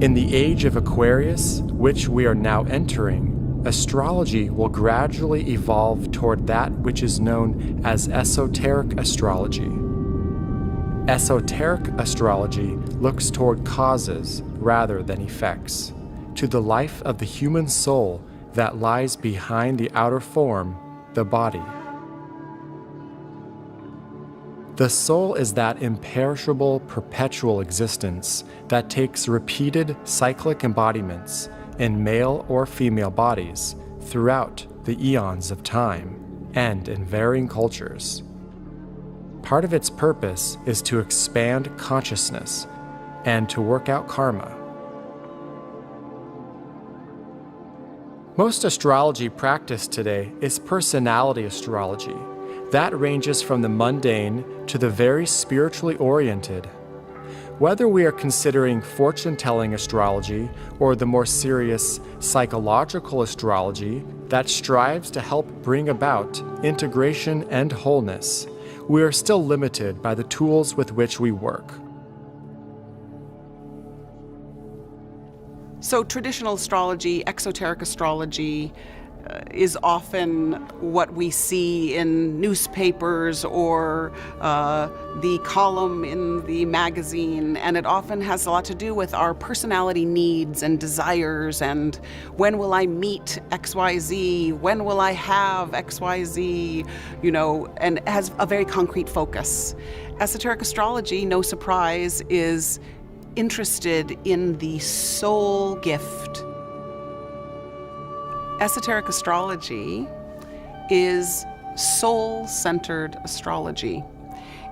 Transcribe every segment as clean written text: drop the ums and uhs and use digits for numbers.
In the age of Aquarius, which we are now entering, astrology will gradually evolve toward that which is known as esoteric astrology. Esoteric astrology looks toward causes rather than effects, to the life of the human soul that lies behind the outer form, the body. The soul is that imperishable, perpetual existence that takes repeated cyclic embodiments in male or female bodies throughout the eons of time and in varying cultures. Part of its purpose is to expand consciousness and to work out karma. Most astrology practiced today is personality astrology. That ranges from the mundane to the very spiritually oriented. Whether we are considering fortune-telling astrology or the more serious psychological astrology that strives to help bring about integration and wholeness, we are still limited by the tools with which we work. So traditional astrology, exoteric astrology, is often what we see in newspapers or the column in the magazine, and it often has a lot to do with our personality needs and desires and when will I meet XYZ, when will I have XYZ, and it has a very concrete focus. Esoteric astrology, no surprise, is interested in the soul gift. Esoteric astrology is soul-centered astrology.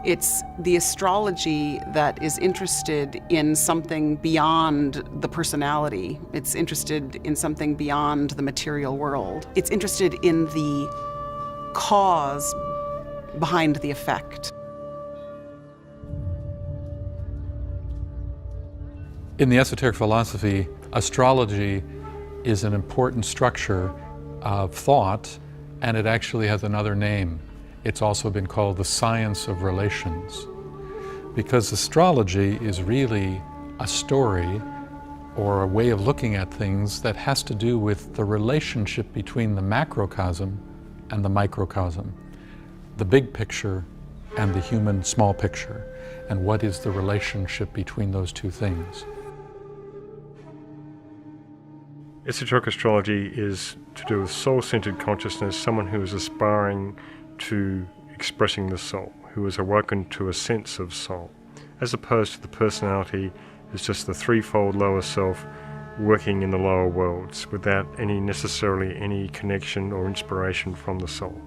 It's the astrology that is interested in something beyond the personality. It's interested in something beyond the material world. It's interested in the cause behind the effect. In the esoteric philosophy, astrology is an important structure of thought, and it actually has another name. It's also been called the science of relations, because astrology is really a story or a way of looking at things that has to do with the relationship between the macrocosm and the microcosm, the big picture and the human small picture, and what is the relationship between those two things. Esoteric astrology is to do with soul-centered consciousness, someone who is aspiring to expressing the soul, who is awoken to a sense of soul, as opposed to the personality is just the threefold lower self working in the lower worlds without necessarily any connection or inspiration from the soul.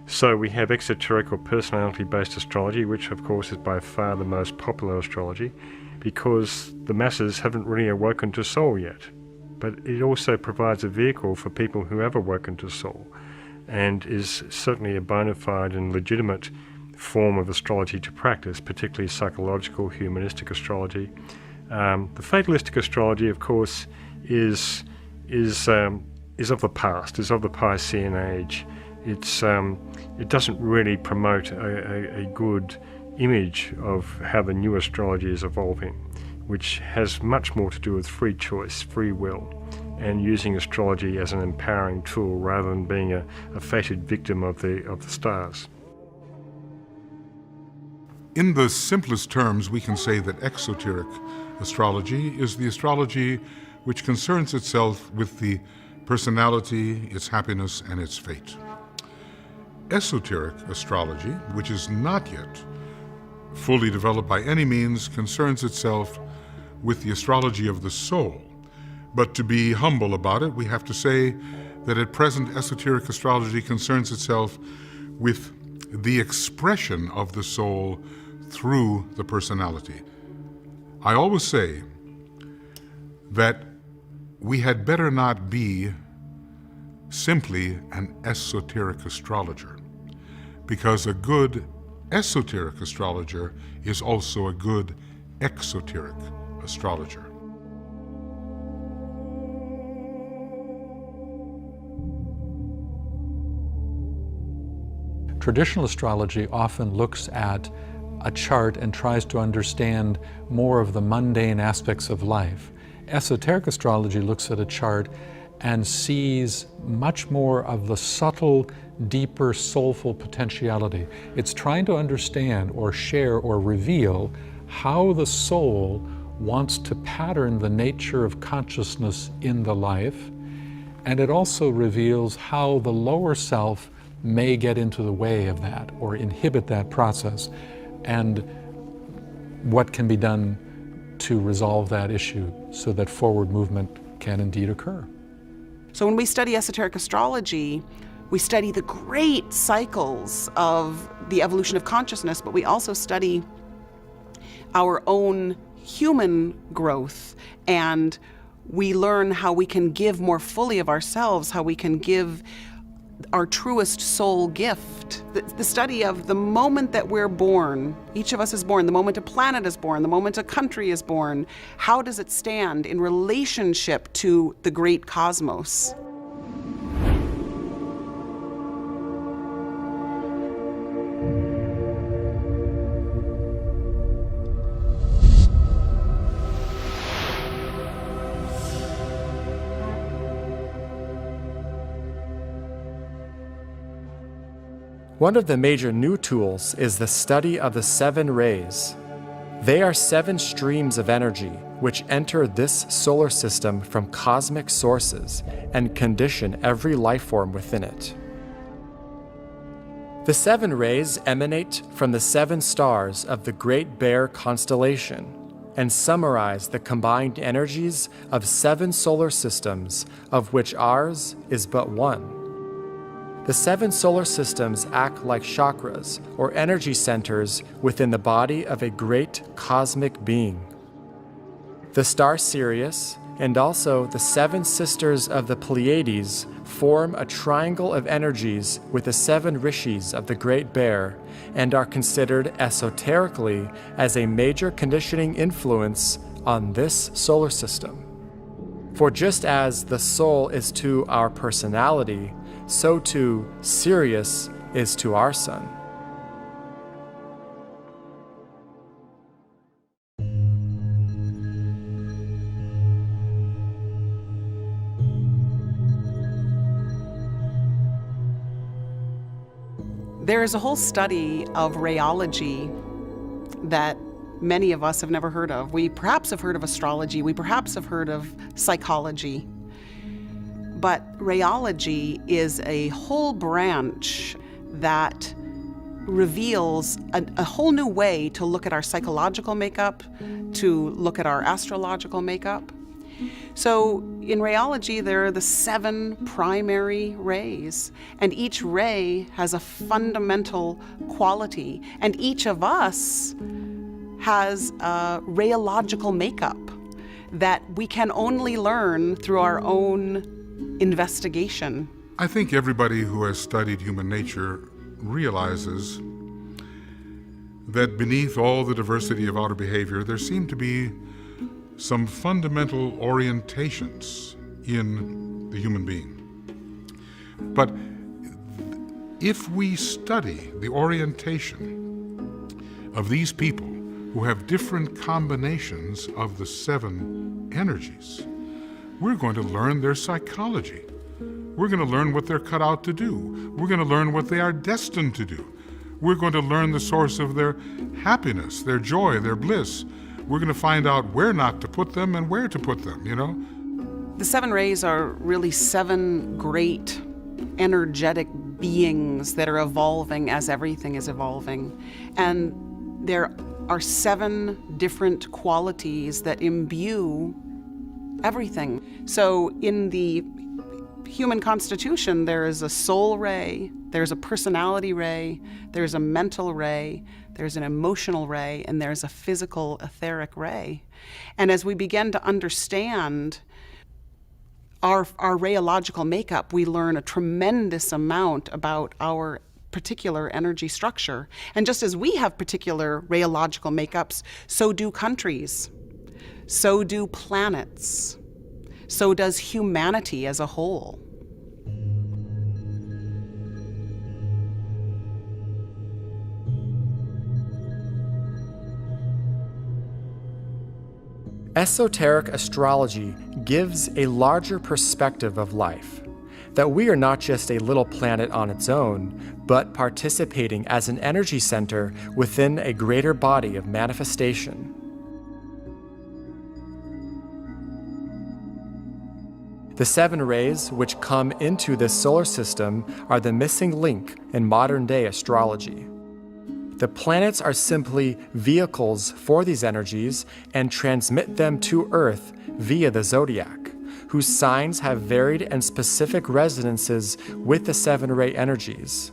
So we have exoteric or personality-based astrology, which of course is by far the most popular astrology, because the masses haven't really awoken to soul yet. But it also provides a vehicle for people who have awoken to soul, and is certainly a bona fide and legitimate form of astrology to practice, particularly psychological, humanistic astrology. The fatalistic astrology, of course, is of the past, is of the Piscean age. It doesn't really promote a good image of how the new astrology is evolving, which has much more to do with free choice, free will, and using astrology as an empowering tool rather than being a fated victim of the stars. In the simplest terms, we can say that exoteric astrology is the astrology which concerns itself with the personality, its happiness, and its fate. Esoteric astrology, which is not yet fully developed by any means, concerns itself with the astrology of the soul. But to be humble about it, we have to say that at present esoteric astrology concerns itself with the expression of the soul through the personality. I always say that we had better not be simply an esoteric astrologer, because a good esoteric astrologer is also a good exoteric astrologer. Traditional astrology often looks at a chart and tries to understand more of the mundane aspects of life. Esoteric astrology looks at a chart and sees much more of the subtle, deeper, soulful potentiality. It's trying to understand or share or reveal how the soul wants to pattern the nature of consciousness in the life, and it also reveals how the lower self may get into the way of that or inhibit that process, and what can be done to resolve that issue so that forward movement can indeed occur. So when we study esoteric astrology, we study the great cycles of the evolution of consciousness, but we also study our own human growth, and we learn how we can give more fully of ourselves, how we can give our truest soul gift. The study of the moment that we're born, each of us is born, the moment a planet is born, the moment a country is born, how does it stand in relationship to the great cosmos? One of the major new tools is the study of the 7 rays. They are 7 streams of energy which enter this solar system from cosmic sources and condition every life form within it. The 7 rays emanate from the 7 stars of the Great Bear constellation and summarize the combined energies of 7 solar systems, of which ours is but one. The 7 solar systems act like chakras, or energy centers within the body of a great cosmic being. The star Sirius, and also the 7 sisters of the Pleiades, form a triangle of energies with the 7 rishis of the Great Bear, and are considered esoterically as a major conditioning influence on this solar system. For just as the soul is to our personality, so too Sirius is to our sun. There is a whole study of rayology that many of us have never heard of. We perhaps have heard of astrology, we perhaps have heard of psychology. But rayology is a whole branch that reveals a whole new way to look at our psychological makeup, to look at our astrological makeup. So in rayology, there are the 7 primary rays, and each ray has a fundamental quality, and each of us has a rayological makeup that we can only learn through our own investigation. I think everybody who has studied human nature realizes that beneath all the diversity of outer behavior, there seem to be some fundamental orientations in the human being. But if we study the orientation of these people who have different combinations of the 7 energies, we're going to learn their psychology. We're going to learn what they're cut out to do. We're going to learn what they are destined to do. We're going to learn the source of their happiness, their joy, their bliss. We're going to find out where not to put them and where to put them, you know? The 7 rays are really 7 great energetic beings that are evolving as everything is evolving. And there are 7 different qualities that imbue everything. So in the human constitution, there is a soul ray, there's a personality ray, there's a mental ray, there's an emotional ray, and there's a physical etheric ray. And as we begin to understand our rayological makeup, we learn a tremendous amount about our particular energy structure. And just as we have particular rayological makeups, so do countries. So do planets. So does humanity as a whole. Esoteric astrology gives a larger perspective of life, that we are not just a little planet on its own, but participating as an energy center within a greater body of manifestation. The 7 rays which come into this solar system are the missing link in modern-day astrology. The planets are simply vehicles for these energies and transmit them to Earth via the zodiac, whose signs have varied and specific resonances with the 7 ray energies.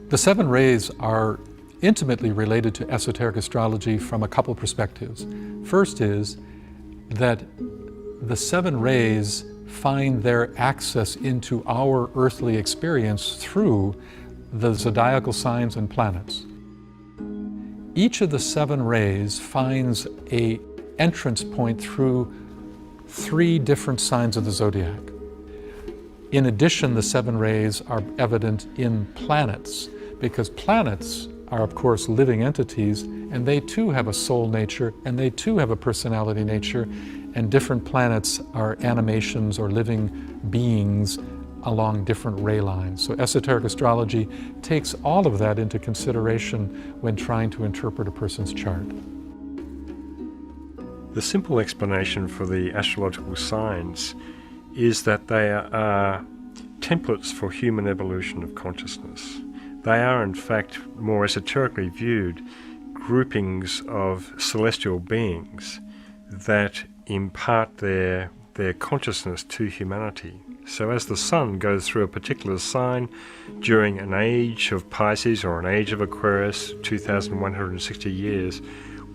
The 7 rays are intimately related to esoteric astrology from a couple perspectives. First is that the 7 rays find their access into our earthly experience through the zodiacal signs and planets. Each of the 7 rays finds an entrance point through 3 different signs of the zodiac. In addition, the 7 rays are evident in planets, because planets are, of course, living entities, and they too have a soul nature, and they too have a personality nature, and different planets are animations or living beings along different ray lines. So esoteric astrology takes all of that into consideration when trying to interpret a person's chart. The simple explanation for the astrological signs is that they are templates for human evolution of consciousness. They are, in fact, more esoterically viewed, groupings of celestial beings that impart their consciousness to humanity. So as the sun goes through a particular sign during an age of Pisces or an age of Aquarius, 2,160 years,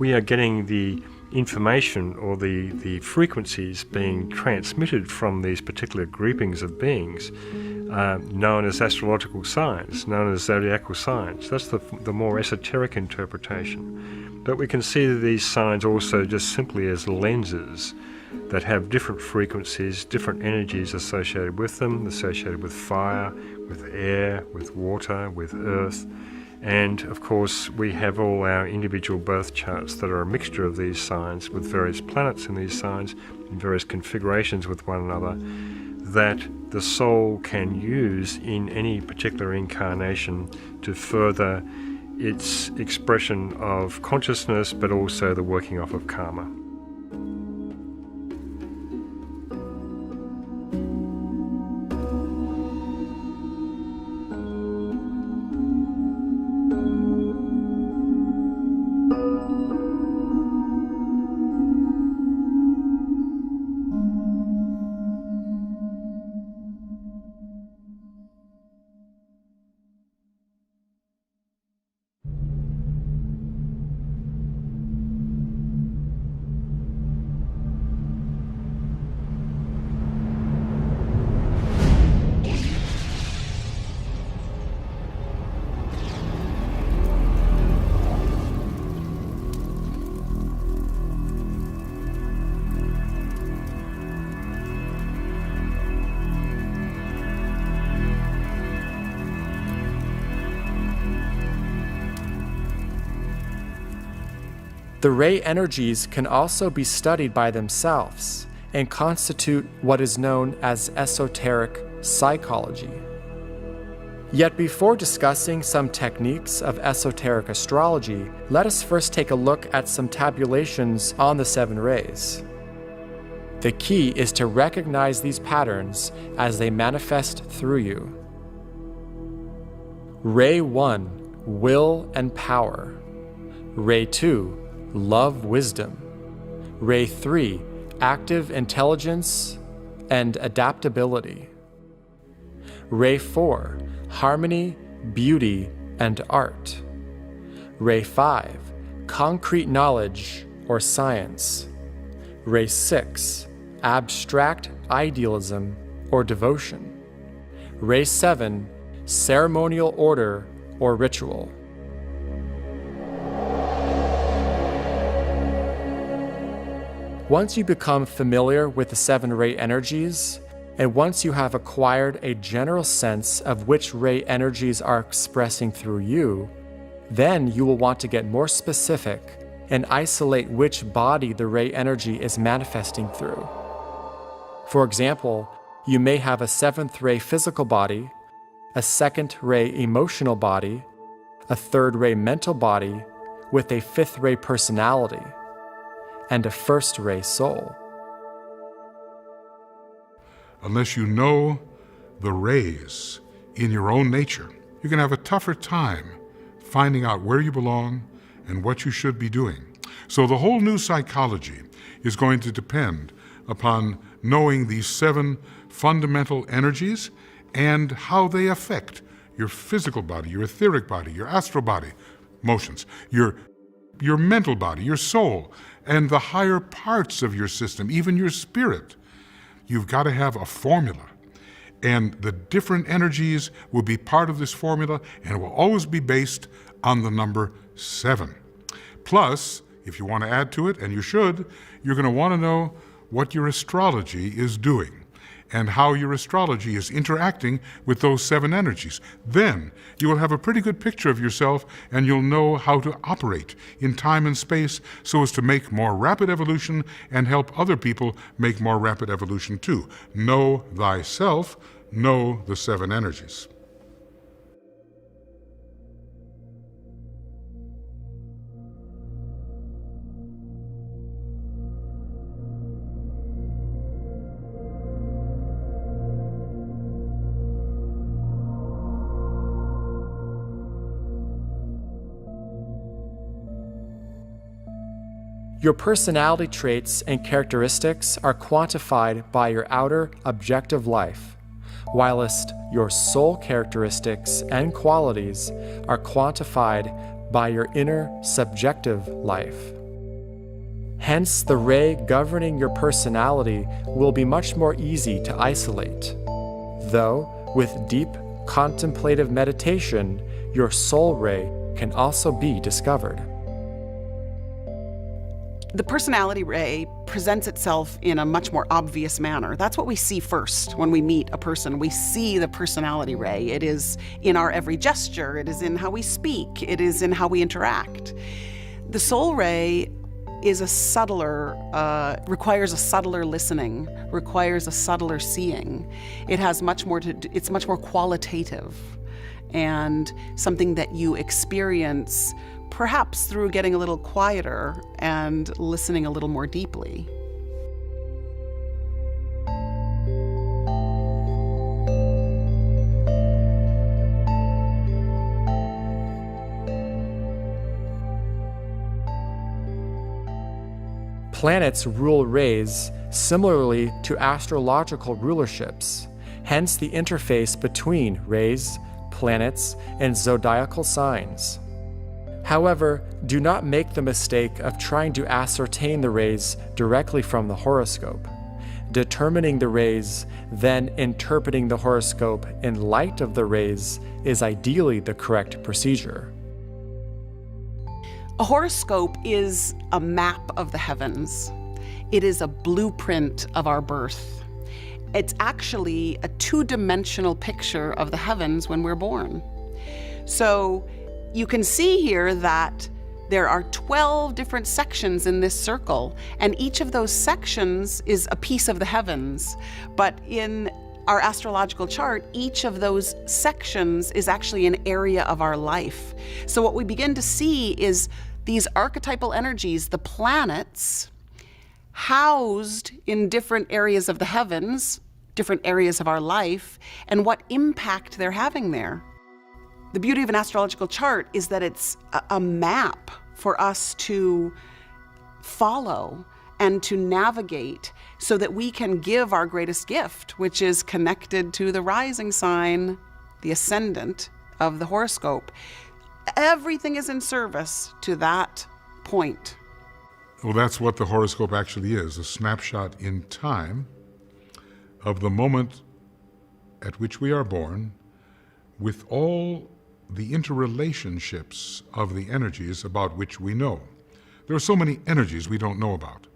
we are getting the information or the frequencies being transmitted from these particular groupings of beings, known as astrological signs, known as zodiacal signs. That's the more esoteric interpretation. But we can see these signs also just simply as lenses that have different frequencies, different energies associated with them, associated with fire, with air, with water, with earth. And of course, we have all our individual birth charts that are a mixture of these signs, with various planets in these signs, in various configurations with one another, that the soul can use in any particular incarnation to further its expression of consciousness, but also the working off of karma. The ray energies can also be studied by themselves and constitute what is known as esoteric psychology. Yet before discussing some techniques of esoteric astrology, let us first take a look at some tabulations on the 7 rays. The key is to recognize these patterns as they manifest through you. Ray 1, will and power. Ray 2, love, wisdom. Ray 3, active intelligence and adaptability. Ray 4, harmony, beauty, and art. Ray 5, concrete knowledge or science. Ray 6, abstract idealism or devotion. Ray 7, ceremonial order or ritual. Once you become familiar with the 7 ray energies, and once you have acquired a general sense of which ray energies are expressing through you, then you will want to get more specific and isolate which body the ray energy is manifesting through. For example, you may have a 7th ray physical body, a 2nd ray emotional body, a 3rd ray mental body with a 5th ray personality, and a 1st ray soul. Unless you know the rays in your own nature, you're going to have a tougher time finding out where you belong and what you should be doing. So the whole new psychology is going to depend upon knowing these 7 fundamental energies and how they affect your physical body, your etheric body, your astral body, motions, your mental body, your soul, and the higher parts of your system, even your spirit. You've got to have a formula. And the different energies will be part of this formula, and it will always be based on the number 7. Plus, if you want to add to it, and you should, you're going to want to know what your astrology is doing and how your astrology is interacting with those 7 energies. Then you will have a pretty good picture of yourself, and you'll know how to operate in time and space so as to make more rapid evolution and help other people make more rapid evolution too. Know thyself, know the 7 energies. Your personality traits and characteristics are quantified by your outer objective life, whilst your soul characteristics and qualities are quantified by your inner subjective life. Hence, the ray governing your personality will be much more easy to isolate, though with deep contemplative meditation, your soul ray can also be discovered. The personality ray presents itself in a much more obvious manner. That's what we see first when we meet a person. We see the personality ray. It is in our every gesture. It is in how we speak. It is in how we interact. The soul ray is a subtler, requires a subtler listening, requires a subtler seeing. It has much more to do, it's much more qualitative and something that you experience perhaps through getting a little quieter and listening a little more deeply. Planets rule rays similarly to astrological rulerships, hence the interface between rays, planets, and zodiacal signs. However, do not make the mistake of trying to ascertain the rays directly from the horoscope. Determining the rays, then interpreting the horoscope in light of the rays is ideally the correct procedure. A horoscope is a map of the heavens. It is a blueprint of our birth. It's actually a 2-dimensional picture of the heavens when we're born. So you can see here that there are 12 different sections in this circle, and each of those sections is a piece of the heavens. But in our astrological chart, each of those sections is actually an area of our life. So what we begin to see is these archetypal energies, the planets, housed in different areas of the heavens, different areas of our life, and what impact they're having there. The beauty of an astrological chart is that it's a map for us to follow and to navigate so that we can give our greatest gift, which is connected to the rising sign, the ascendant of the horoscope. Everything is in service to that point. Well, that's what the horoscope actually is, a snapshot in time of the moment at which we are born, with all the interrelationships of the energies about which we know. There are so many energies we don't know about.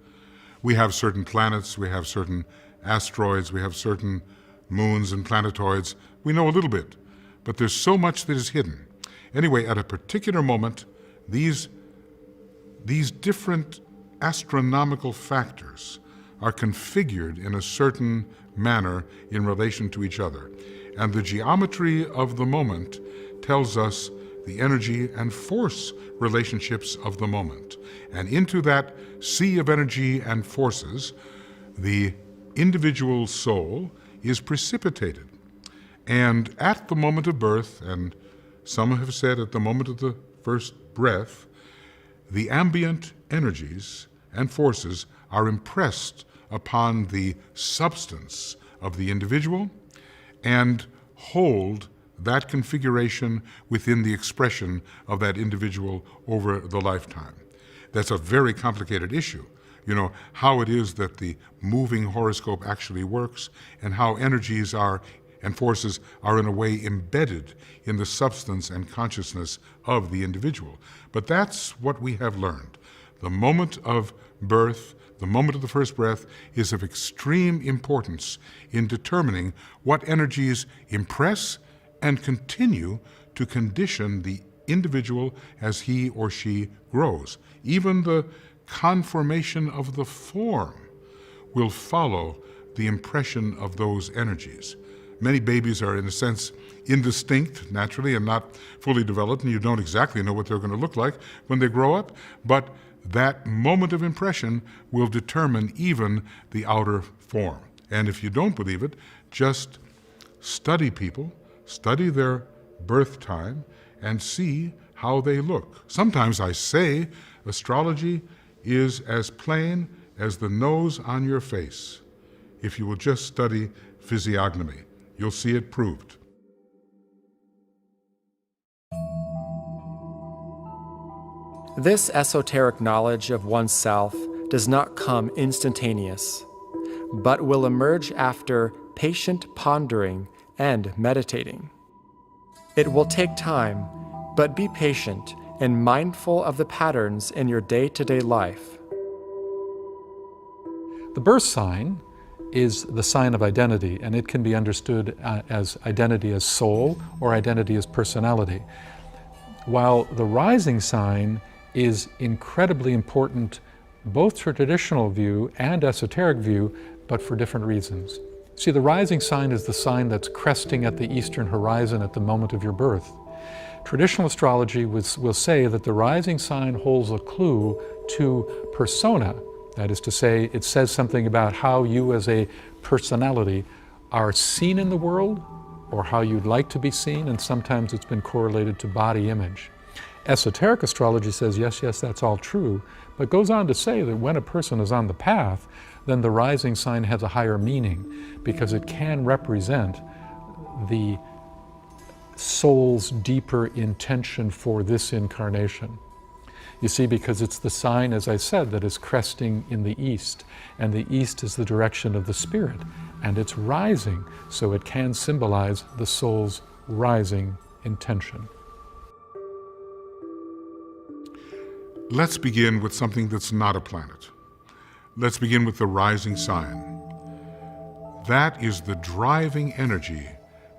We have certain planets, we have certain asteroids, we have certain moons and planetoids. We know a little bit, but there's so much that is hidden. Anyway, at a particular moment, these these different astronomical factors are configured in a certain manner in relation to each other. And the geometry of the moment tells us the energy and force relationships of the moment. And into that sea of energy and forces, the individual soul is precipitated. And at the moment of birth, and some have said at the moment of the first breath, the ambient energies and forces are impressed upon the substance of the individual and hold that configuration within the expression of that individual over the lifetime. That's a very complicated issue. You know, how it is that the moving horoscope actually works and how energies are and forces are in a way embedded in the substance and consciousness of the individual. But that's what we have learned. The moment of birth, the moment of the first breath, is of extreme importance in determining what energies impress and continue to condition the individual as he or she grows. Even the conformation of the form will follow the impression of those energies. Many babies are, in a sense, indistinct, naturally, and not fully developed, and you don't exactly know what they're going to look like when they grow up, but that moment of impression will determine even the outer form. And if you don't believe it, just study people, study their birth time, and see how they look. Sometimes I say astrology is as plain as the nose on your face. If you will just study physiognomy, you'll see it proved. This esoteric knowledge of oneself does not come instantaneous, but will emerge after patient pondering and meditating. It will take time, but be patient and mindful of the patterns in your day-to-day life. The birth sign is the sign of identity, and it can be understood as identity as soul or identity as personality. While the rising sign is incredibly important both for traditional view and esoteric view, but for different reasons. See, the rising sign is the sign that's cresting at the eastern horizon at the moment of your birth. Traditional astrology will say that the rising sign holds a clue to persona. That is to say, it says something about how you as a personality are seen in the world or how you'd like to be seen, and sometimes it's been correlated to body image. Esoteric astrology says, yes, that's all true, but goes on to say that when a person is on the path, then the rising sign has a higher meaning because it can represent the soul's deeper intention for this incarnation. You see, because it's the sign, as I said, that is cresting in the east, and the east is the direction of the spirit, and it's rising, so it can symbolize the soul's rising intention. Let's begin with something that's not a planet. Let's begin with the rising sign. That is the driving energy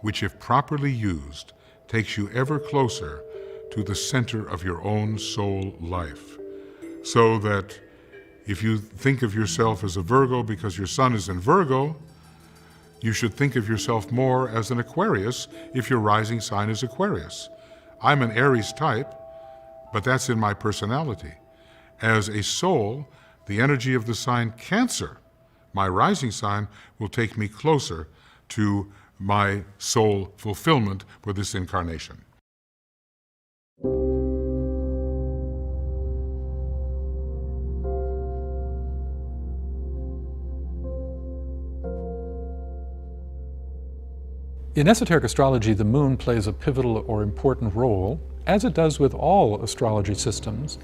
which, if properly used, takes you ever closer to the center of your own soul life. So that if you think of yourself as a Virgo because your sun is in Virgo, you should think of yourself more as an Aquarius if your rising sign is Aquarius. I'm an Aries type, but that's in my personality. As a soul, the energy of the sign Cancer, my rising sign, will take me closer to my soul fulfillment for this incarnation. In esoteric astrology, the moon plays a pivotal or important role, as it does with all astrology systems.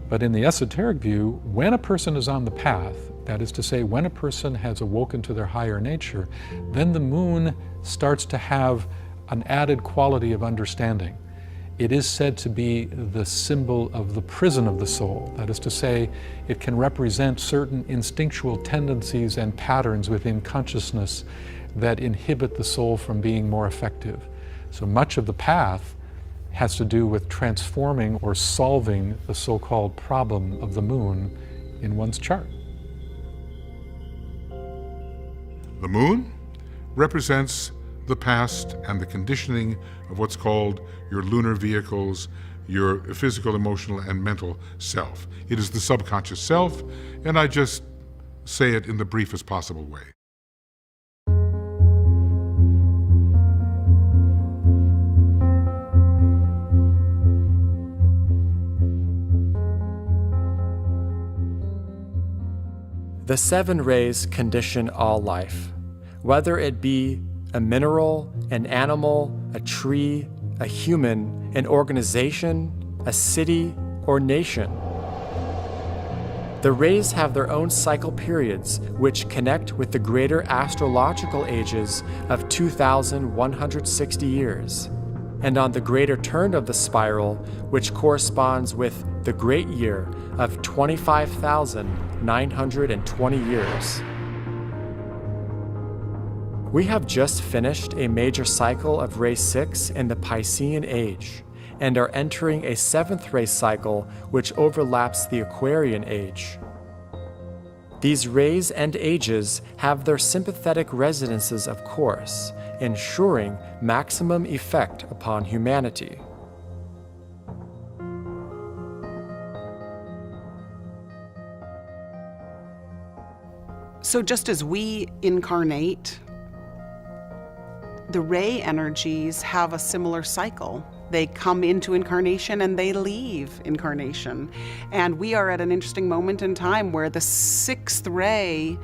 But in the esoteric view, when a person is on the path, that is to say, when a person has awoken to their higher nature, then the moon starts to have an added quality of understanding. It is said to be the symbol of the prison of the soul. That is to say, it can represent certain instinctual tendencies and patterns within consciousness that inhibit the soul from being more effective. So much of the path has to do with transforming or solving the so-called problem of the moon in one's chart. The moon represents the past and the conditioning of what's called your lunar vehicles, your physical, emotional, and mental self. It is the subconscious self, and I just say it in the briefest possible way. The 7 rays condition all life, whether it be a mineral, an animal, a tree, a human, an organization, a city, or nation. The rays have their own cycle periods, which connect with the greater astrological ages of 2,160 years, and on the greater turn of the spiral, which corresponds with the great year of 25,920 years. We have just finished a major cycle of ray 6 in the Piscean age, and are entering a 7th ray cycle which overlaps the Aquarian age. These rays and ages have their sympathetic resonances, of course, ensuring maximum effect upon humanity. So just as we incarnate, the ray energies have a similar cycle. They come into incarnation and they leave incarnation. And we are at an interesting moment in time where the 6th ray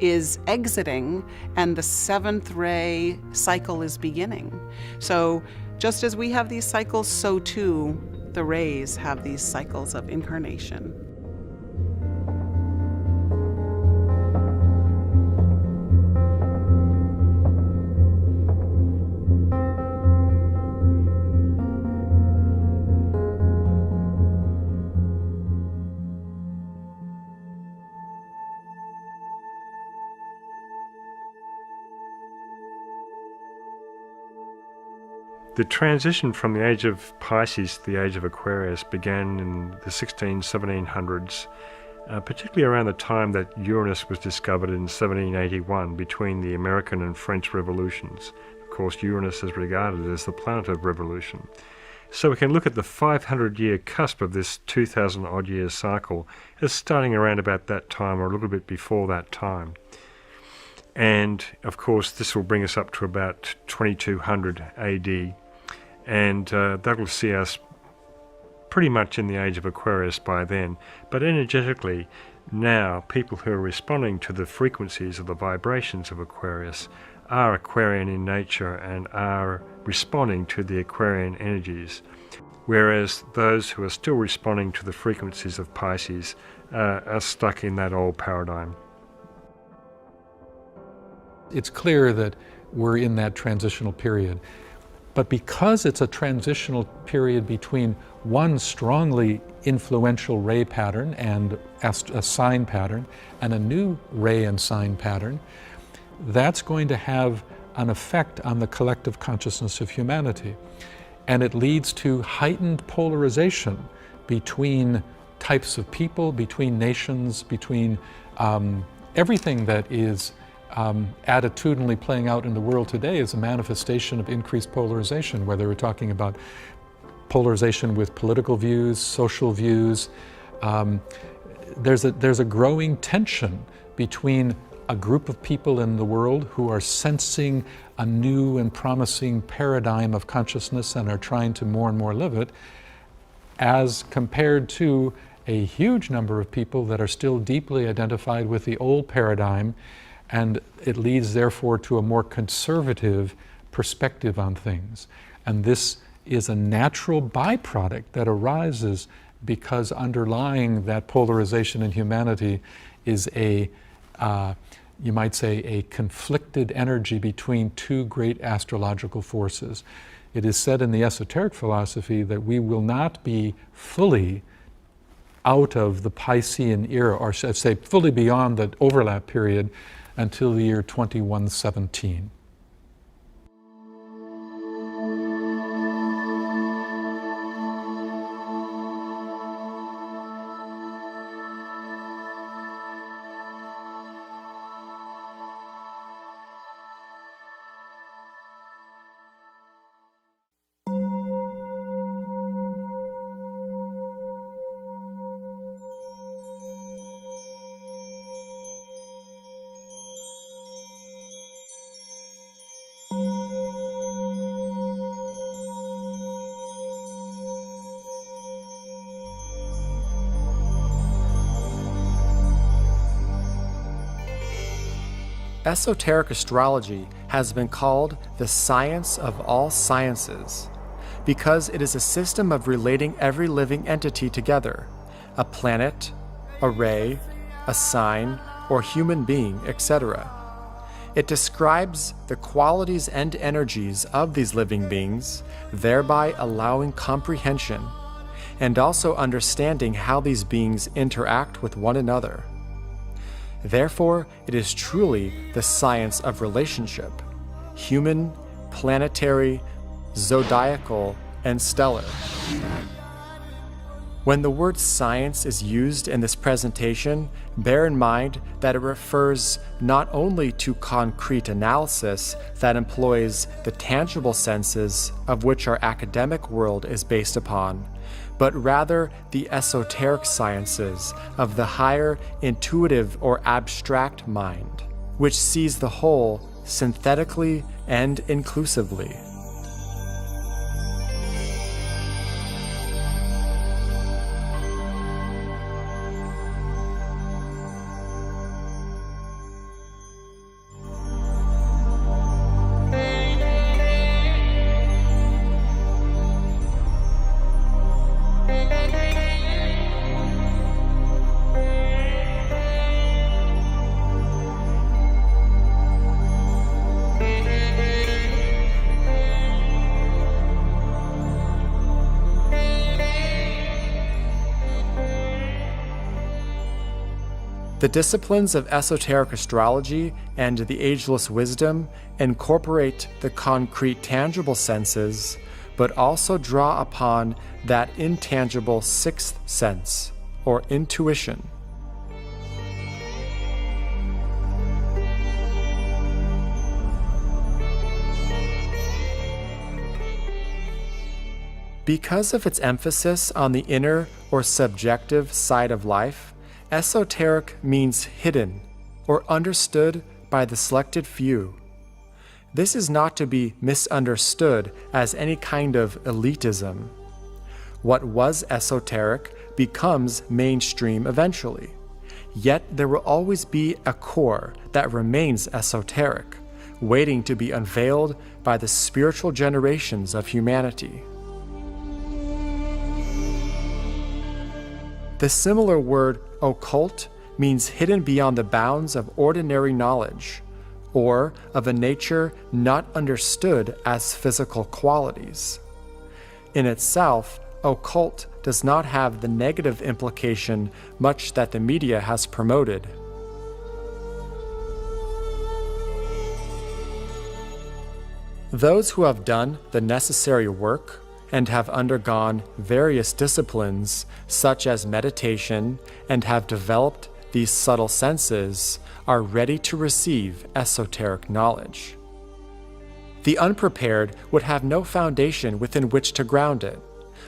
is exiting and the 7th ray cycle is beginning. So just as we have these cycles, so too the rays have these cycles of incarnation. The transition from the age of Pisces to the age of Aquarius began in the 1700s, particularly around the time that Uranus was discovered in 1781 between the American and French revolutions. Of course, Uranus is regarded as the planet of revolution. So we can look at the 500-year cusp of this 2,000-odd year cycle as starting around about that time or a little bit before that time. And, of course, this will bring us up to about 2200 AD. And that will see us pretty much in the age of Aquarius by then. But energetically, now people who are responding to the frequencies of the vibrations of Aquarius are Aquarian in nature and are responding to the Aquarian energies, whereas those who are still responding to the frequencies of Pisces are stuck in that old paradigm. It's clear that we're in that transitional period. But because it's a transitional period between one strongly influential ray pattern and a sign pattern and a new ray and sign pattern, that's going to have an effect on the collective consciousness of humanity. And it leads to heightened polarization between types of people, between nations, between everything that is attitudinally playing out in the world today is a manifestation of increased polarization, whether we're talking about polarization with political views, social views. There's a growing tension between a group of people in the world who are sensing a new and promising paradigm of consciousness and are trying to more and more live it, as compared to a huge number of people that are still deeply identified with the old paradigm. And it leads, therefore, to a more conservative perspective on things. And this is a natural byproduct that arises because underlying that polarization in humanity is you might say, a conflicted energy between two great astrological forces. It is said in the esoteric philosophy that we will not be fully out of the Piscean era, or should I say fully beyond the overlap period, until the year 2117. Esoteric astrology has been called the science of all sciences because it is a system of relating every living entity together, a planet, a ray, a sign, or human being, etc. It describes the qualities and energies of these living beings, thereby allowing comprehension, and also understanding how these beings interact with one another. Therefore, it is truly the science of relationship, human, planetary, zodiacal, and stellar. When the word science is used in this presentation, bear in mind that it refers not only to concrete analysis that employs the tangible senses of which our academic world is based upon, but rather the esoteric sciences of the higher intuitive or abstract mind, which sees the whole synthetically and inclusively. The disciplines of esoteric astrology and the ageless wisdom incorporate the concrete tangible senses, but also draw upon that intangible sixth sense, or intuition. Because of its emphasis on the inner or subjective side of life, esoteric means hidden or understood by the selected few. This is not to be misunderstood as any kind of elitism. What was esoteric becomes mainstream eventually. Yet there will always be a core that remains esoteric, waiting to be unveiled by the spiritual generations of humanity. The similar word occult means hidden beyond the bounds of ordinary knowledge, or of a nature not understood as physical qualities. In itself, occult does not have the negative implication much that the media has promoted. Those who have done the necessary work and have undergone various disciplines, such as meditation, and have developed these subtle senses, are ready to receive esoteric knowledge. The unprepared would have no foundation within which to ground it,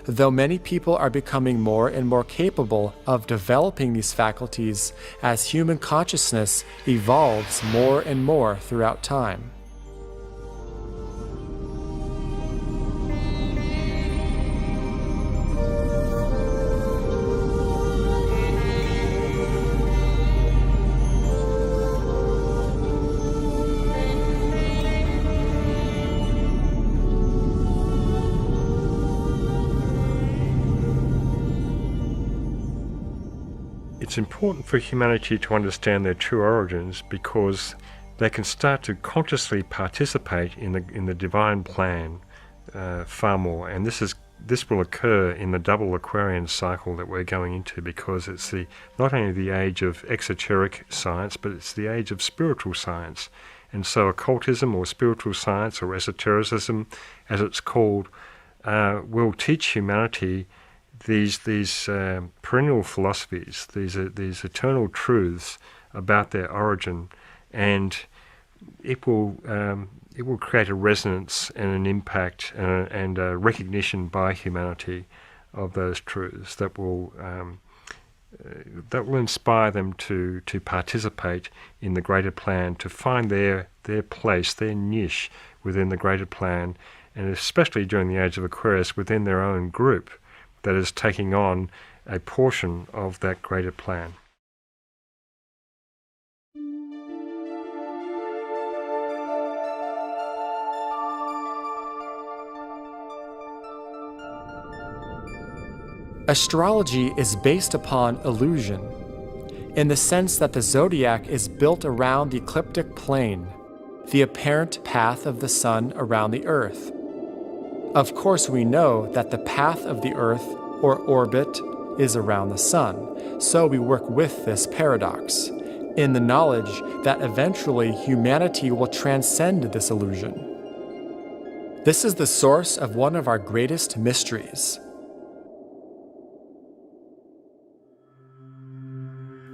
though many people are becoming more and more capable of developing these faculties as human consciousness evolves more and more throughout time. It's important for humanity to understand their true origins because they can start to consciously participate in the divine plan far more, and this will occur in the double Aquarian cycle that we're going into, because it's not only the age of exoteric science, but it's the age of spiritual science. And so occultism, or spiritual science, or esotericism, as it's called, will teach humanity these perennial philosophies, these eternal truths about their origin, and it will create a resonance and an impact and a recognition by humanity of those truths that will inspire them to participate in the greater plan, to find their place, their niche within the greater plan, and especially during the age of Aquarius within their own group that is taking on a portion of that greater plan. Astrology is based upon illusion, in the sense that the zodiac is built around the ecliptic plane, the apparent path of the sun around the Earth. Of course, we know that the path of the Earth, or orbit, is around the sun, so we work with this paradox, in the knowledge that eventually humanity will transcend this illusion. This is the source of one of our greatest mysteries.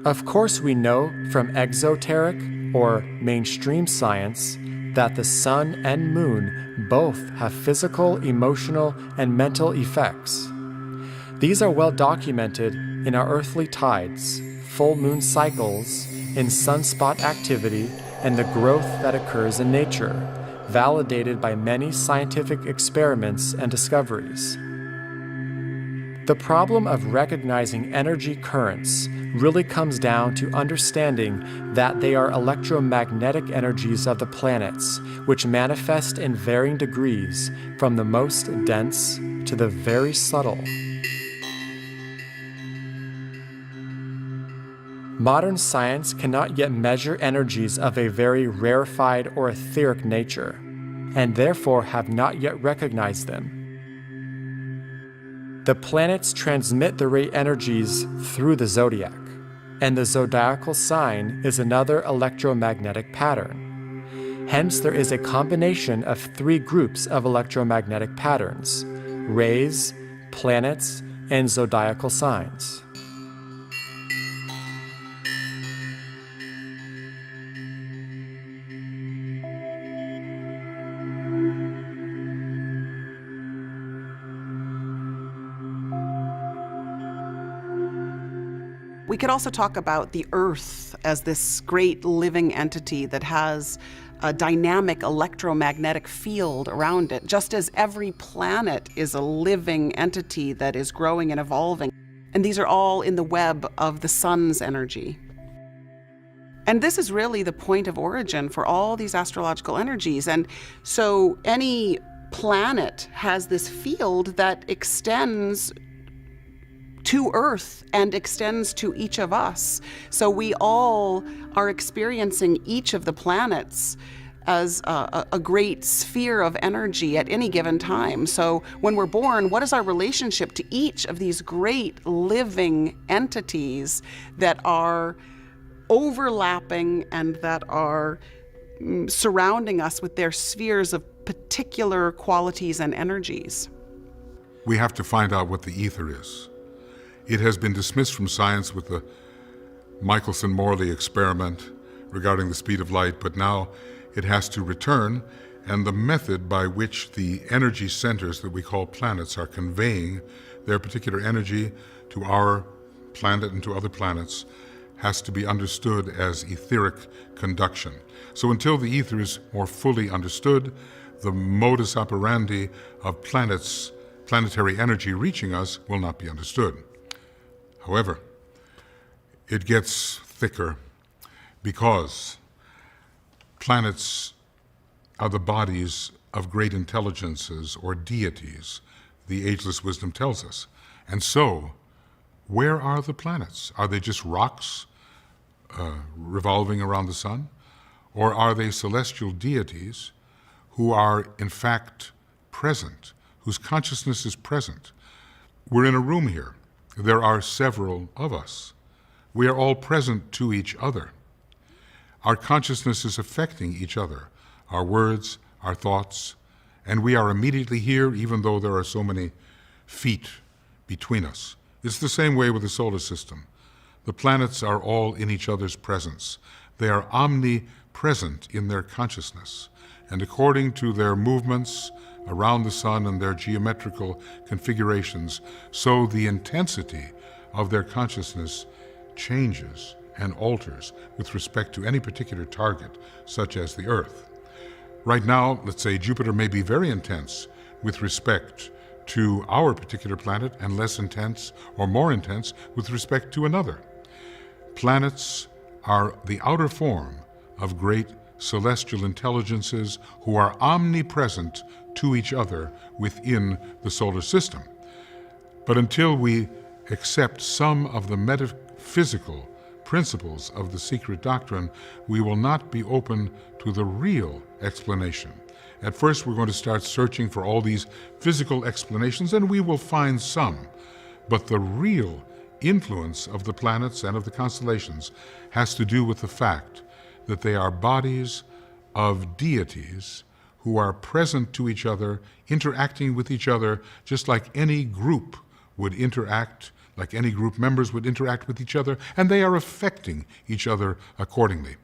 Of course, we know from exoteric or mainstream science that the sun and moon both have physical, emotional, and mental effects. These are well documented in our earthly tides, full moon cycles, in sunspot activity, and the growth that occurs in nature, validated by many scientific experiments and discoveries. The problem of recognizing energy currents really comes down to understanding that they are electromagnetic energies of the planets, which manifest in varying degrees, from the most dense to the very subtle. Modern science cannot yet measure energies of a very rarefied or etheric nature, and therefore have not yet recognized them. The planets transmit the ray energies through the zodiac, and the zodiacal sign is another electromagnetic pattern. Hence, there is a combination of 3 groups of electromagnetic patterns: rays, planets, and zodiacal signs. We could also talk about the Earth as this great living entity that has a dynamic electromagnetic field around it, just as every planet is a living entity that is growing and evolving. And these are all in the web of the sun's energy. And this is really the point of origin for all these astrological energies. And so any planet has this field that extends to Earth and extends to each of us. So we all are experiencing each of the planets as a great sphere of energy at any given time. So when we're born, what is our relationship to each of these great living entities that are overlapping and that are surrounding us with their spheres of particular qualities and energies? We have to find out what the ether is. It has been dismissed from science with the Michelson-Morley experiment regarding the speed of light, but now it has to return, and the method by which the energy centers that we call planets are conveying their particular energy to our planet and to other planets has to be understood as etheric conduction. So until the ether is more fully understood, the modus operandi of planetary energy reaching us will not be understood. However, it gets thicker because planets are the bodies of great intelligences or deities, the ageless wisdom tells us. And so, where are the planets? Are they just rocks revolving around the sun? Or are they celestial deities who are in fact present, whose consciousness is present? We're in a room here. There are several of us. We are all present to each other. Our consciousness is affecting each other, our words, our thoughts, and we are immediately here even though there are so many feet between us. It's the same way with the solar system. The planets are all in each other's presence. They are omnipresent in their consciousness, and according to their movements around the sun and their geometrical configurations, so the intensity of their consciousness changes and alters with respect to any particular target, such as the Earth. Right now, let's say Jupiter may be very intense with respect to our particular planet and less intense or more intense with respect to another. Planets are the outer form of great celestial intelligences who are omnipresent to each other within the solar system. But until we accept some of the metaphysical principles of the secret doctrine, we will not be open to the real explanation. At first, we're going to start searching for all these physical explanations, and we will find some. But the real influence of the planets and of the constellations has to do with the fact that they are bodies of deities who are present to each other, interacting with each other just like any group would interact, like any group members would interact with each other, and they are affecting each other accordingly.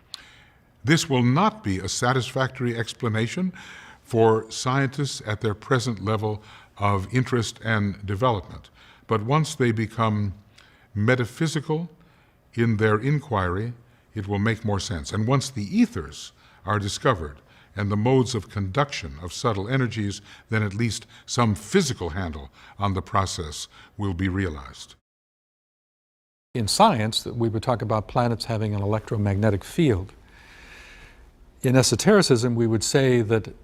This will not be a satisfactory explanation for scientists at their present level of interest and development. But once they become metaphysical in their inquiry, it will make more sense. And once the ethers are discovered and the modes of conduction of subtle energies, then at least some physical handle on the process will be realized. In science, we would talk about planets having an electromagnetic field. In esotericism, we would say that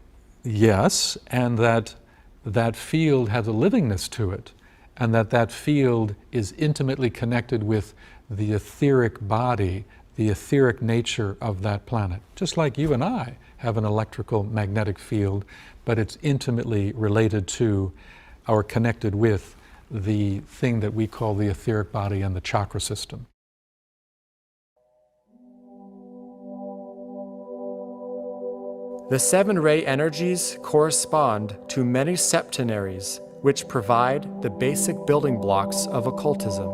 yes, and that that field has a livingness to it, and that that field is intimately connected with the etheric body, the etheric nature of that planet. Just like you and I have an electrical magnetic field, but it's intimately related to or connected with the thing that we call the etheric body and the chakra system. The 7 ray energies correspond to many septenaries, which provide the basic building blocks of occultism.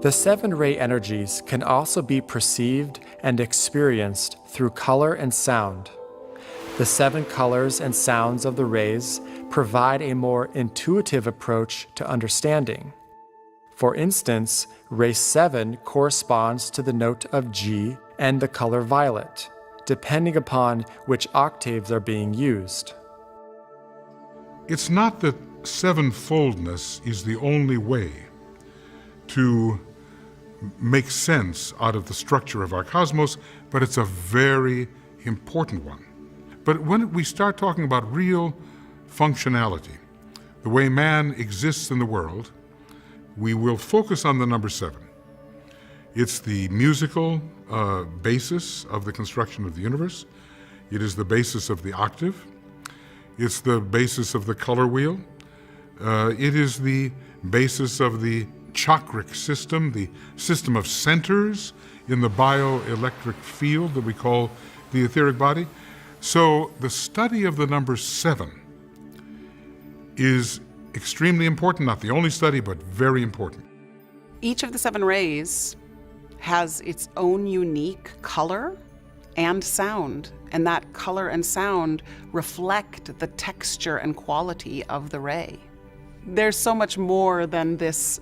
The 7 ray energies can also be perceived and experienced through color and sound. The 7 colors and sounds of the rays provide a more intuitive approach to understanding. For instance, ray 7 corresponds to the note of G and the color violet, depending upon which octaves are being used. It's not that sevenfoldness is the only way to make sense out of the structure of our cosmos, but it's a very important one. But when we start talking about real functionality, the way man exists in the world, we will focus on the number 7. It's the musical basis of the construction of the universe. It is the basis of the octave. It's the basis of the color wheel. It is the basis of the chakric system, the system of centers in the bioelectric field that we call the etheric body. So the study of the number 7 is extremely important, not the only study, but very important. Each of the 7 rays has its own unique color and sound, and that color and sound reflect the texture and quality of the ray. There's so much more than this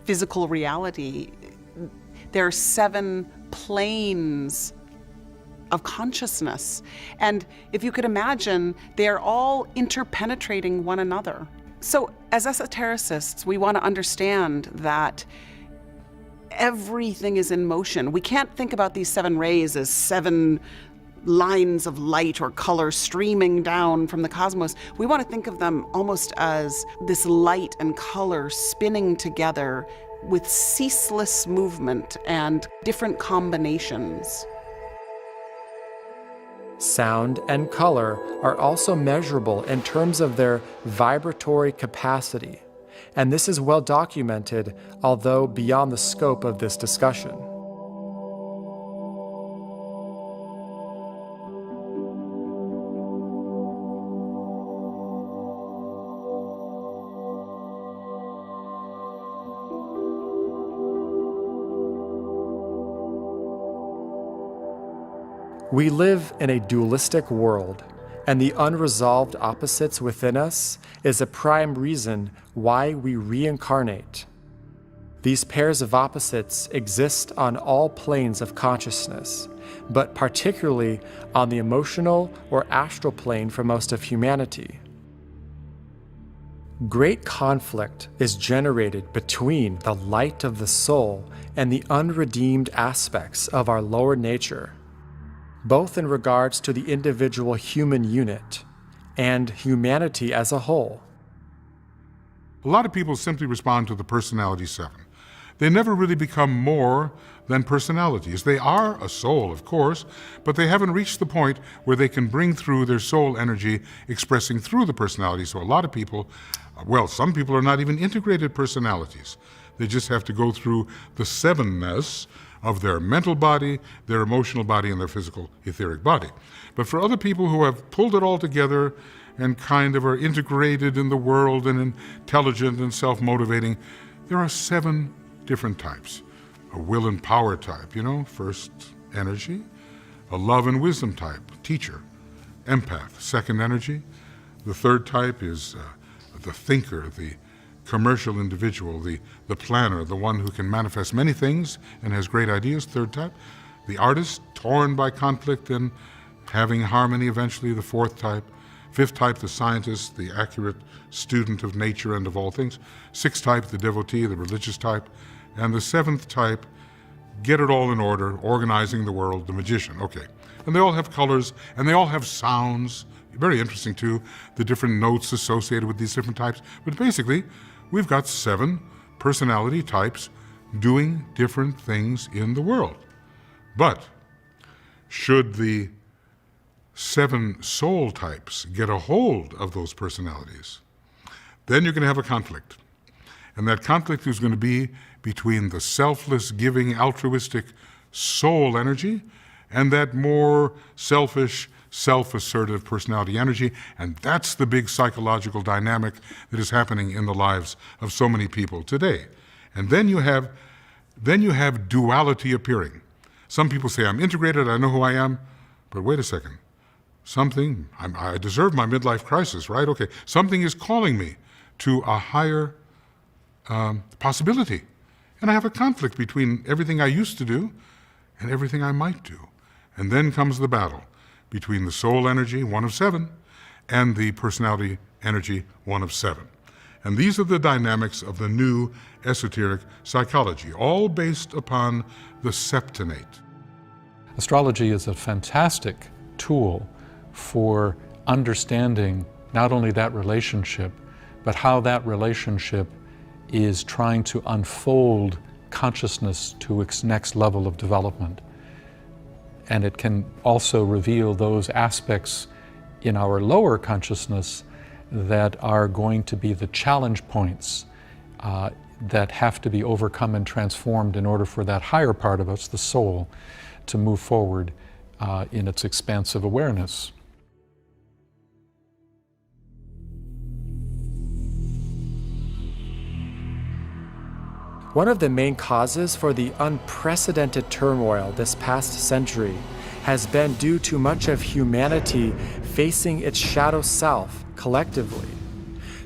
physical reality. There are 7 planes of consciousness. And if you could imagine, they're all interpenetrating one another. So as esotericists, we want to understand that everything is in motion. We can't think about these 7 rays as 7 lines of light or color streaming down from the cosmos. We want to think of them almost as this light and color spinning together with ceaseless movement and different combinations. Sound and color are also measurable in terms of their vibratory capacity, and this is well documented, although beyond the scope of this discussion. We live in a dualistic world, and the unresolved opposites within us is a prime reason why we reincarnate. These pairs of opposites exist on all planes of consciousness, but particularly on the emotional or astral plane for most of humanity. Great conflict is generated between the light of the soul and the unredeemed aspects of our lower nature, both in regards to the individual human unit and humanity as a whole. A lot of people simply respond to the personality 7. They never really become more than personalities. They are a soul, of course, but they haven't reached the point where they can bring through their soul energy expressing through the personality. So a lot of people, well, some people are not even integrated personalities. They just have to go through the 7-ness of their mental body, their emotional body, and their physical etheric body. But for other people who have pulled it all together and kind of are integrated in the world and intelligent and self-motivating, there are 7 different types. A will and power type, first energy. A love and wisdom type, teacher. Empath, second energy. The third type is the thinker, the commercial individual, the planner, the one who can manifest many things and has great ideas, third type. The artist, torn by conflict and having harmony eventually, the fourth type. Fifth type, the scientist, the accurate student of nature and of all things. Sixth type, the devotee, the religious type. And the 7th type, get it all in order, organizing the world, the magician. Okay. And they all have colors, and they all have sounds. Very interesting, too, the different notes associated with these different types. But basically, we've got 7 personality types doing different things in the world. But should the 7 soul types get a hold of those personalities, then you're going to have a conflict. And that conflict is going to be between the selfless, giving, altruistic soul energy and that more selfish, self-assertive personality energy. And that's the big psychological dynamic that is happening in the lives of so many people today. And then you have duality appearing. Some people say, I'm integrated, I know who I am, but wait a second. I deserve my midlife crisis, right? Okay, something is calling me to a higher possibility. And I have a conflict between everything I used to do and everything I might do. And then comes the battle between the soul energy, 1 of 7, and the personality energy, 1 of 7. And these are the dynamics of the new esoteric psychology, all based upon the septonate. Astrology is a fantastic tool for understanding not only that relationship, but how that relationship is trying to unfold consciousness to its next level of development. And it can also reveal those aspects in our lower consciousness that are going to be the challenge points that have to be overcome and transformed in order for that higher part of us, the soul, to move forward in its expansive awareness. One of the main causes for the unprecedented turmoil this past century has been due to much of humanity facing its shadow self collectively,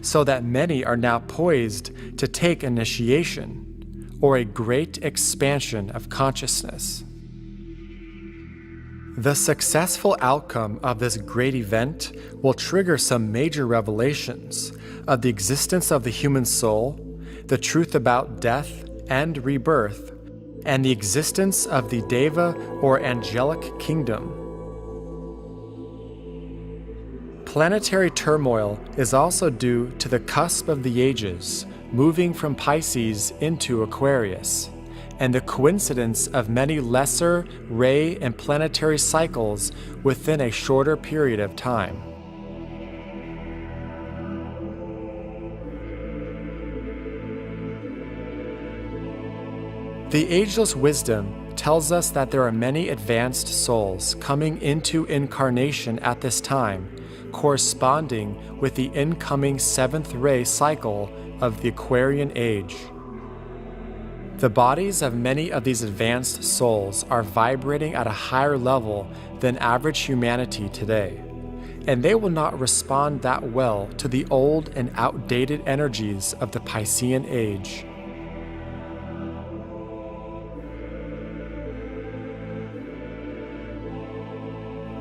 so that many are now poised to take initiation or a great expansion of consciousness. The successful outcome of this great event will trigger some major revelations of the existence of the human soul, the truth about death and rebirth, and the existence of the Deva or angelic kingdom. Planetary turmoil is also due to the cusp of the ages, moving from Pisces into Aquarius, and the coincidence of many lesser ray and planetary cycles within a shorter period of time. The ageless wisdom tells us that there are many advanced souls coming into incarnation at this time, corresponding with the incoming 7th ray cycle of the Aquarian age. The bodies of many of these advanced souls are vibrating at a higher level than average humanity today, and they will not respond that well to the old and outdated energies of the Piscean age.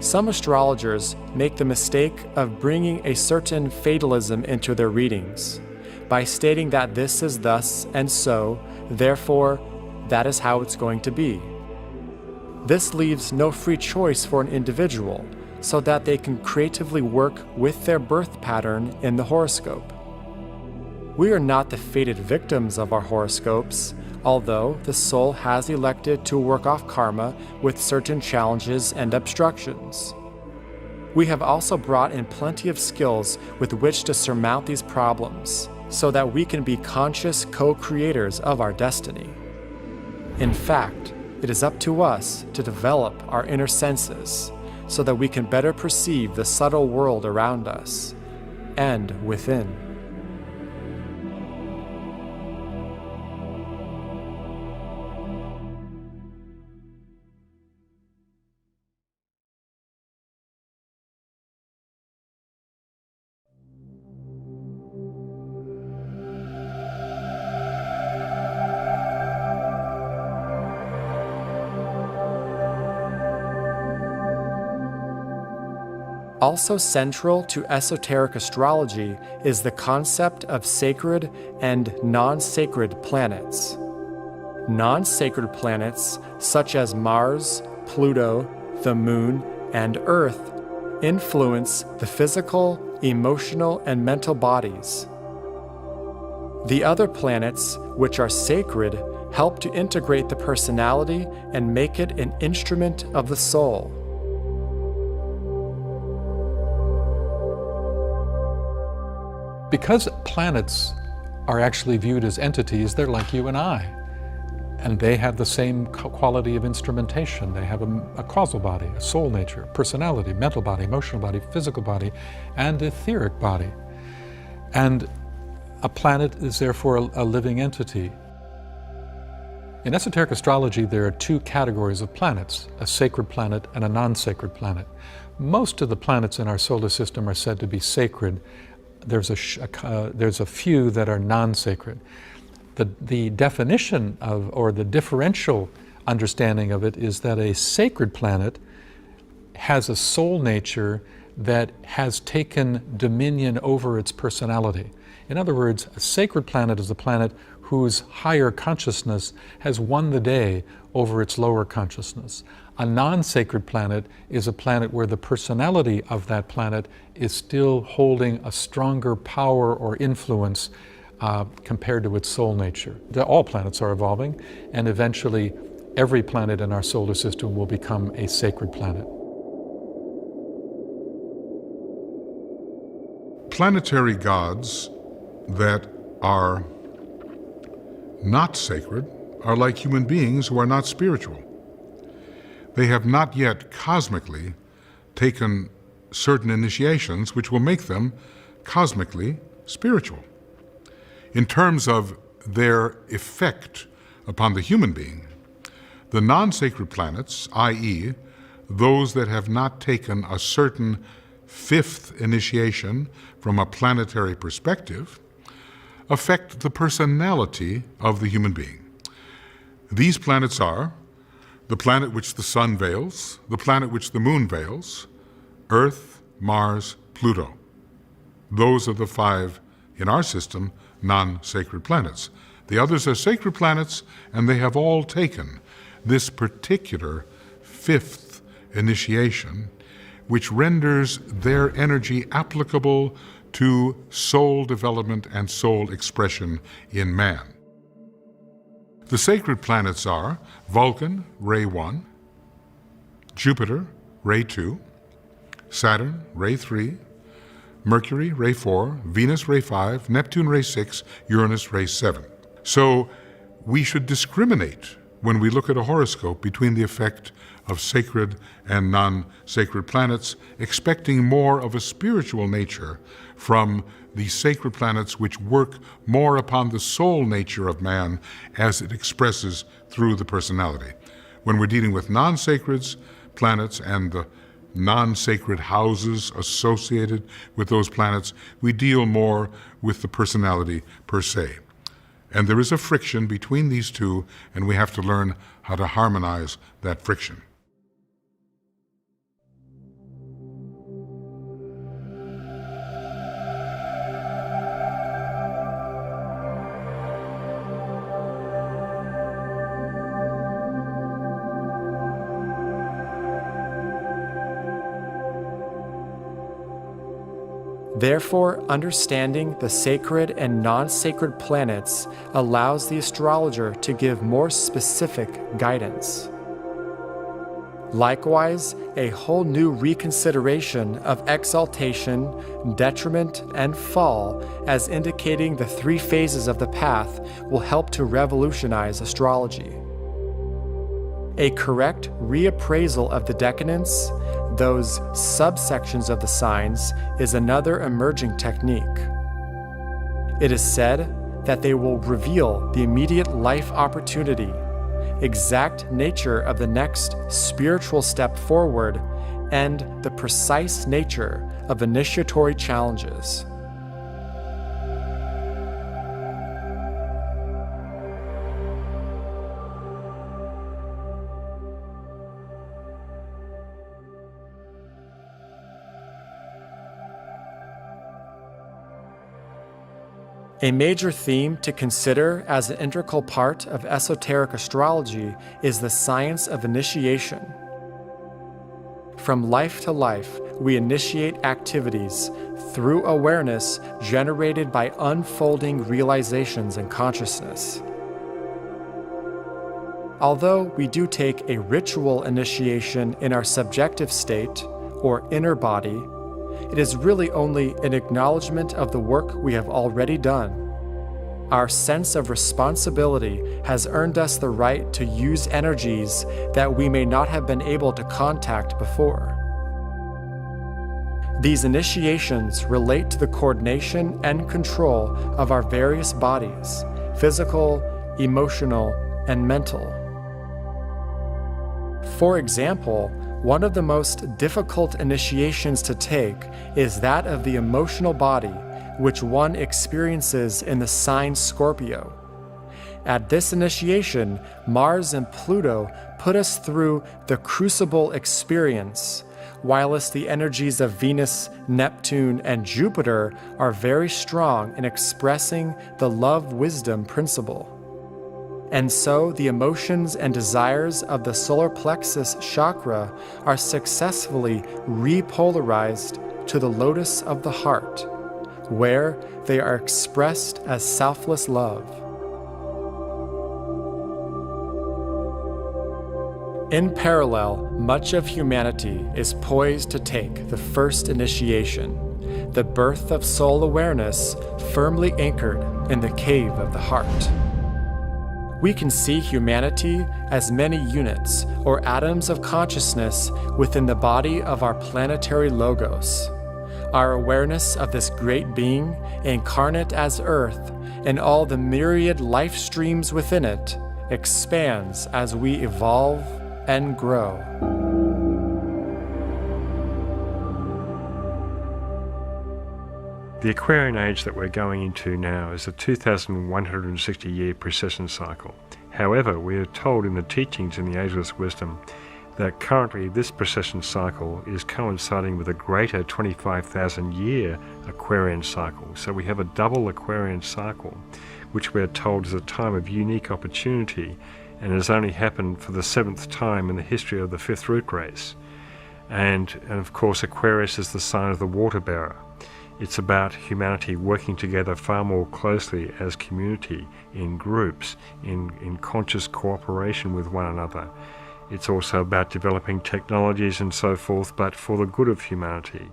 Some astrologers make the mistake of bringing a certain fatalism into their readings by stating that this is thus and so, therefore, that is how it's going to be. This leaves no free choice for an individual so that they can creatively work with their birth pattern in the horoscope. We are not the fated victims of our horoscopes, although the soul has elected to work off karma with certain challenges and obstructions. We have also brought in plenty of skills with which to surmount these problems, so that we can be conscious co-creators of our destiny. In fact, it is up to us to develop our inner senses so that we can better perceive the subtle world around us and within. Also central to esoteric astrology is the concept of sacred and non-sacred planets. Non-sacred planets, such as Mars, Pluto, the Moon, and Earth, influence the physical, emotional, and mental bodies. The other planets, which are sacred, help to integrate the personality and make it an instrument of the soul. Because planets are actually viewed as entities, they're like you and I. And they have the same quality of instrumentation. They have a causal body, a soul nature, personality, mental body, emotional body, physical body, and etheric body. And a planet is therefore a living entity. In esoteric astrology, there are two categories of planets, a sacred planet and a non-sacred planet. Most of the planets in our solar system are said to be sacred. There's a few that are non-sacred. The definition of, or the differential understanding of it, is that a sacred planet has a soul nature that has taken dominion over its personality. In other words, a sacred planet is a planet whose higher consciousness has won the day over its lower consciousness. A non-sacred planet is a planet where the personality of that planet is still holding a stronger power or influence compared to its soul nature. All planets are evolving, and eventually every planet in our solar system will become a sacred planet. Planetary gods that are not sacred are like human beings who are not spiritual. They have not yet cosmically taken certain initiations which will make them cosmically spiritual. In terms of their effect upon the human being, the non-sacred planets, i.e., those that have not taken a certain fifth initiation from a planetary perspective, affect the personality of the human being. These planets are the planet which the sun veils, the planet which the moon veils, Earth, Mars, Pluto. Those are the five in our system non-sacred planets. The others are sacred planets, and they have all taken this particular fifth initiation, which renders their energy applicable to soul development and soul expression in man. The sacred planets are Vulcan, ray 1, Jupiter, ray 2, Saturn, ray 3, Mercury, ray 4, Venus, ray 5, Neptune, ray 6, Uranus, ray 7. So we should discriminate when we look at a horoscope between the effect of sacred and non-sacred planets, expecting more of a spiritual nature from the sacred planets which work more upon the soul nature of man as it expresses through the personality. When we're dealing with non-sacred planets and the non-sacred houses associated with those planets, we deal more with the personality per se. And there is a friction between these two, and we have to learn how to harmonize that friction. Therefore, understanding the sacred and non-sacred planets allows the astrologer to give more specific guidance. Likewise, a whole new reconsideration of exaltation, detriment, and fall as indicating the three phases of the path will help to revolutionize astrology. A correct reappraisal of the decadence, those subsections of the signs, is another emerging technique. It is said that they will reveal the immediate life opportunity, exact nature of the next spiritual step forward, and the precise nature of initiatory challenges. A major theme to consider as an integral part of esoteric astrology is the science of initiation. From life to life, we initiate activities through awareness generated by unfolding realizations in consciousness. Although we do take a ritual initiation in our subjective state, or inner body, it is really only an acknowledgement of the work we have already done. Our sense of responsibility has earned us the right to use energies that we may not have been able to contact before. These initiations relate to the coordination and control of our various bodies, physical, emotional, and mental. For example, one of the most difficult initiations to take is that of the emotional body, which one experiences in the sign Scorpio. At this initiation, Mars and Pluto put us through the crucible experience, whilst the energies of Venus, Neptune, and Jupiter are very strong in expressing the love-wisdom principle. And so the emotions and desires of the solar plexus chakra are successfully repolarized to the lotus of the heart, where they are expressed as selfless love. In parallel, much of humanity is poised to take the first initiation, the birth of soul awareness firmly anchored in the cave of the heart. We can see humanity as many units or atoms of consciousness within the body of our planetary logos. Our awareness of this great being, incarnate as Earth, and all the myriad life streams within it, expands as we evolve and grow. The Aquarian age that we're going into now is a 2,160-year precession cycle. However, we are told in the teachings in the Ageless Wisdom that currently this precession cycle is coinciding with a greater 25,000-year Aquarian cycle. So we have a double Aquarian cycle, which we're told is a time of unique opportunity and has only happened for the 7th time in the history of the 5th root race. And of course, Aquarius is the sign of the water bearer. It's about humanity working together far more closely as community, in groups, in conscious cooperation with one another. It's also about developing technologies and so forth, but for the good of humanity.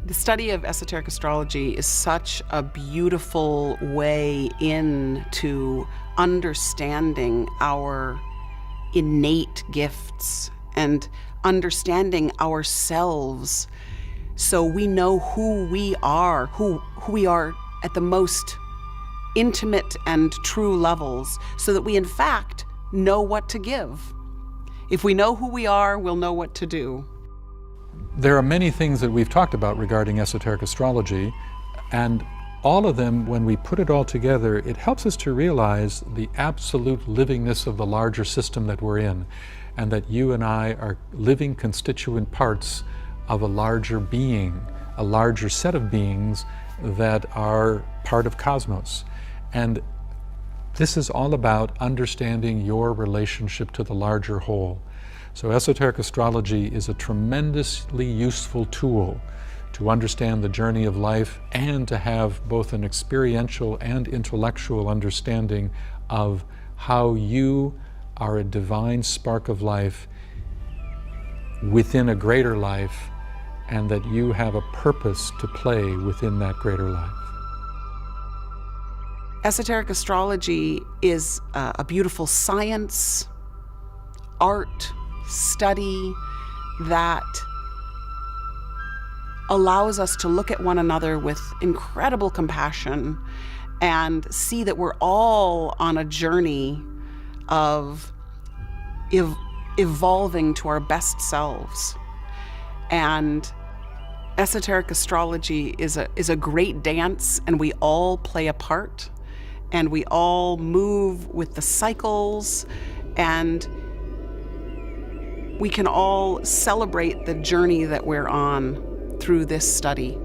The study of esoteric astrology is such a beautiful way into understanding our innate gifts and understanding ourselves, so we know who we are, who we are at the most intimate and true levels, so that we in fact know what to give. If we know who we are, we'll know what to do. There are many things that we've talked about regarding esoteric astrology, and all of them, when we put it all together, it helps us to realize the absolute livingness of the larger system that we're in, and that you and I are living constituent parts of a larger being, a larger set of beings that are part of cosmos. And this is all about understanding your relationship to the larger whole. So esoteric astrology is a tremendously useful tool to understand the journey of life and to have both an experiential and intellectual understanding of how you are a divine spark of life within a greater life, and that you have a purpose to play within that greater life. Esoteric astrology is a beautiful science, art, study that allows us to look at one another with incredible compassion and see that we're all on a journey of evolving to our best selves. And esoteric astrology is a great dance, and we all play a part, and we all move with the cycles, and we can all celebrate the journey that we're on through this study.